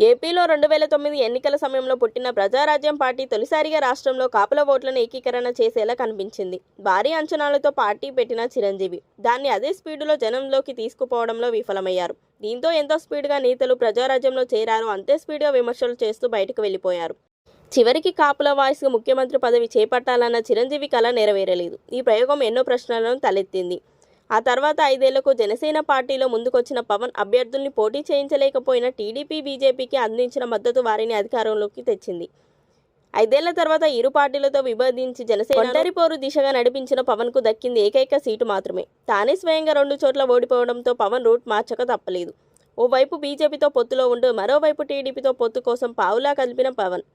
ఏపీలో 2009 ఎన్నికల సమయంలో పుట్టిన ప్రజారాజ్యం పార్టీ తొలిసారిగా రాష్ట్రంలో కాపుల ఓట్లను ఏకీకరణ చేసేలా కనిపించింది. భారీ అంచనాలతో పార్టీ పెట్టిన చిరంజీవి దాన్ని అదే స్పీడులో జనంలోకి తీసుకుపోవడంలో విఫలమయ్యారు. దీంతో ఎంతో స్పీడ్గా నేతలు ప్రజారాజ్యంలో చేరారో అంతే స్పీడ్గా విమర్శలు చేస్తూ బయటకు వెళ్ళిపోయారు. చివరికి కాపుల వాయిస్గా ముఖ్యమంత్రి పదవి చేపట్టాలన్న చిరంజీవి కల నెరవేరలేదు. ఈ ప్రయోగం ఎన్నో ప్రశ్నలను తలెత్తింది. ఆ తర్వాత 5 ఏళ్లకు జనసేన పార్టీలో ముందుకొచ్చిన పవన్ అభ్యర్థుల్ని పోటీ చేయించలేకపోయిన టీడీపీ, బీజేపీకి అందించిన మద్దతు వారిని అధికారంలోకి తెచ్చింది. 5 ఏళ్ల తర్వాత ఇరు పార్టీలతో విభేదించి జనసేన ఒంటరి పోరు దిశగా నడిపించిన పవన్కు దక్కింది ఏకైక సీటు మాత్రమే. తానే స్వయంగా 2 చోట్ల ఓడిపోవడంతో పవన్ రూట్ మార్చక తప్పలేదు. ఓవైపు బీజేపీతో పొత్తులో ఉంటూ మరోవైపు టీడీపీతో పొత్తు కోసం పావులా కదిపిన పవన్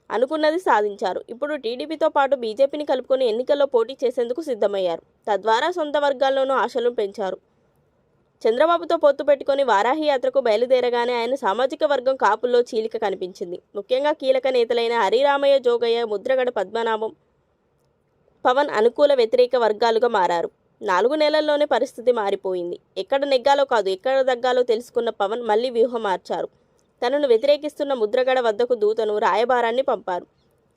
అనుకున్నది సాధించారు. ఇప్పుడు టీడీపీతో పాటు బీజేపీని కలుపుకొని ఎన్నికల్లో పోటీ చేసేందుకు సిద్ధమయ్యారు. తద్వారా సొంత వర్గాల్లోనూ ఆశలను పెంచారు. చంద్రబాబుతో పొత్తు పెట్టుకొని వారాహి యాత్రకు బయలుదేరగానే ఆయన సామాజిక వర్గం కాపుల్లో చీలిక కనిపించింది. ముఖ్యంగా కీలక నేతలైన హరిరామయ్య, జోగయ్య, ముద్రగడ పద్మనాభం పవన్ అనుకూల వ్యతిరేక వర్గాలుగా మారారు. 4 నెలల్లోనే పరిస్థితి మారిపోయింది. ఎక్కడ నెగ్గాలో కాదు, ఎక్కడ దగ్గాలో తెలుసుకున్న పవన్ మళ్లీ వ్యూహం మార్చారు. తనను వ్యతిరేకిస్తున్న ముద్రగడ వద్దకు దూతను, రాయబారాన్ని పంపారు.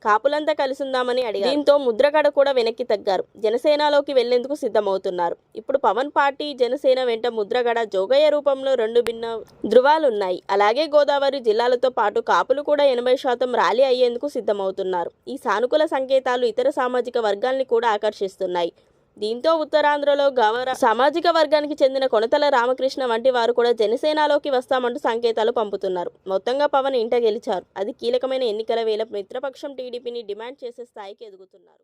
కాపులంతా కలిసుందామని అడిగారు. దీంతో ముద్రగడ కూడా వెనక్కి తగ్గారు. జనసేనలోకి వెళ్లేందుకు సిద్ధమవుతున్నారు. ఇప్పుడు పవన్ పార్టీ జనసేన వెంట ముద్రగడ, జోగయ్య రూపంలో 2 భిన్న ధృవాలున్నాయి. అలాగే గోదావరి జిల్లాలతో పాటు కాపులు కూడా 80% ర్యాలీ అయ్యేందుకు సిద్ధమవుతున్నారు. ఈ సానుకూల సంకేతాలు ఇతర సామాజిక వర్గాల్ని కూడా ఆకర్షిస్తున్నాయి. దీంతో ఉత్తరాంధ్రలో గవర సామాజిక వర్గానికి చెందిన కొనతల రామకృష్ణ వంటి వారు కూడా జనసేనలోకి వస్తామంటూ సంకేతాలు పంపుతున్నారు. మొత్తంగా పవన్ ఇంట గెలిచారు. అది కీలకమైన ఎన్నికల వేళ మిత్రపక్షం టీడీపీని డిమాండ్ చేసే స్థాయికి ఎదుగుతున్నారు.